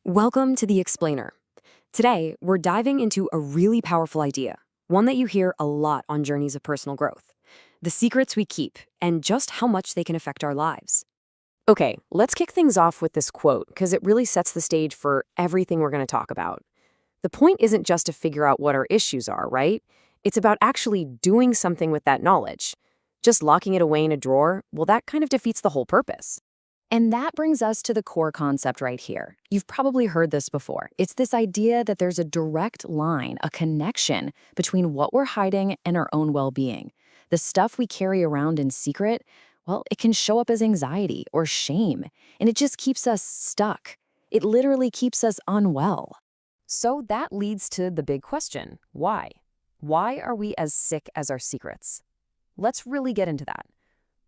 Welcome to The Explainer. Today, we're diving into a really powerful idea, one that you hear a lot on journeys of personal growth. The secrets we keep, and just how much they can affect our lives. Okay, let's kick things off with this quote, because it really sets the stage for everything we're going to talk about. The point isn't just to figure out what our issues are, right? It's about actually doing something with that knowledge. Just locking it away in a drawer, well, that kind of defeats the whole purpose. And that brings us to the core concept right here. You've probably heard this before. It's this idea that there's a direct line, a connection between what we're hiding and our own well-being. The stuff we carry around in secret, well, it can show up as anxiety or shame, and it just keeps us stuck. It literally keeps us unwell. So that leads to the big question, why? Why are we as sick as our secrets? Let's really get into that.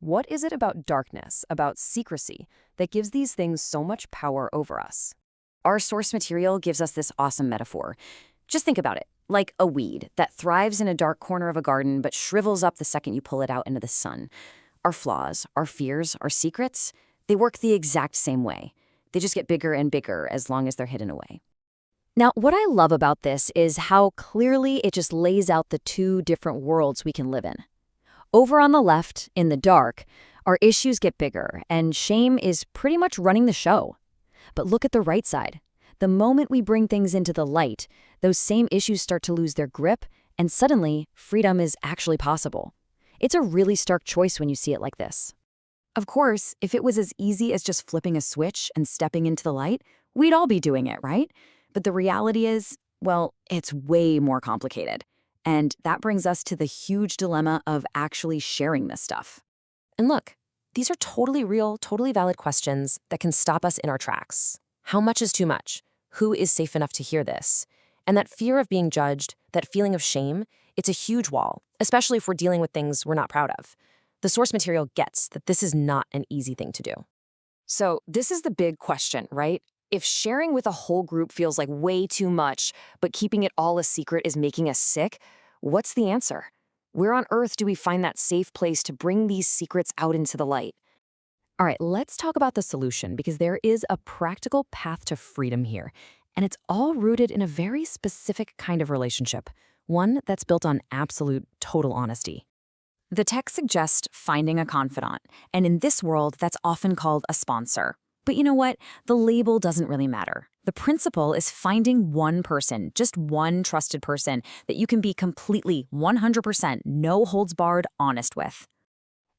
What is it about darkness, about secrecy, that gives these things so much power over us? Our source material gives us this awesome metaphor. Just think about it, like a weed that thrives in a dark corner of a garden but shrivels up the second you pull it out into the sun. Our flaws, our fears, our secrets, they work the exact same way. They just get bigger and bigger as long as they're hidden away. Now, what I love about this is how clearly it just lays out the two different worlds we can live in. Over on the left, in the dark, our issues get bigger, and shame is pretty much running the show. But look at the right side. The moment we bring things into the light, those same issues start to lose their grip, and suddenly, freedom is actually possible. It's a really stark choice when you see it like this. Of course, if it was as easy as just flipping a switch and stepping into the light, we'd all be doing it, right? But the reality is, well, it's way more complicated. And that brings us to the huge dilemma of actually sharing this stuff. And look, these are totally real, totally valid questions that can stop us in our tracks. How much is too much? Who is safe enough to hear this? And that fear of being judged, that feeling of shame, it's a huge wall, especially if we're dealing with things we're not proud of. The source material gets that this is not an easy thing to do. So this is the big question, right? If sharing with a whole group feels like way too much, but keeping it all a secret is making us sick, what's the answer? Where on earth do we find that safe place to bring these secrets out into the light? All right, let's talk about the solution, because there is a practical path to freedom here, and it's all rooted in a very specific kind of relationship, one that's built on absolute, total honesty. The text suggests finding a confidant, and in this world, that's often called a sponsor. But you know what? The label doesn't really matter. The principle is finding one person, just one trusted person that you can be completely 100% no holds barred honest with.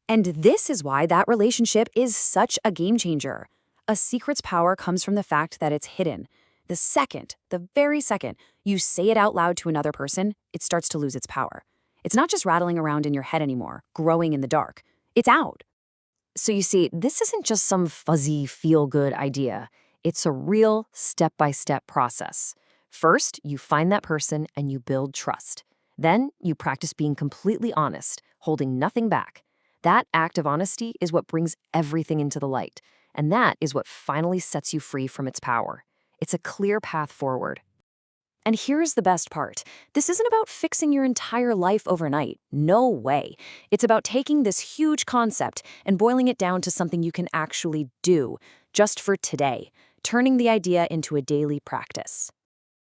And this is why that relationship is such a game changer. A secret's power comes from the fact that it's hidden. The very second you say it out loud to another person, it starts to lose its power. It's not just rattling around in your head anymore, growing in the dark. It's out. So you see, this isn't just some fuzzy, feel-good idea. It's a real step-by-step process. First, you find that person and you build trust. Then, you practice being completely honest, holding nothing back. That act of honesty is what brings everything into the light, and that is what finally sets you free from its power. It's a clear path forward. And here's the best part. This isn't about fixing your entire life overnight. No way. It's about taking this huge concept and boiling it down to something you can actually do, just for today, turning the idea into a daily practice.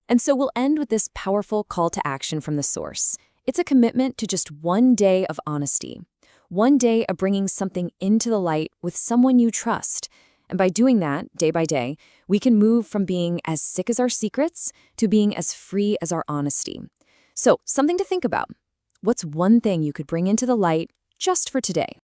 And so we'll end with this powerful call to action from the source. It's a commitment to just one day of honesty, one day of bringing something into the light with someone you trust. And by doing that, day by day, we can move from being as sick as our secrets to being as free as our honesty. So, something to think about. What's one thing you could bring into the light just for today?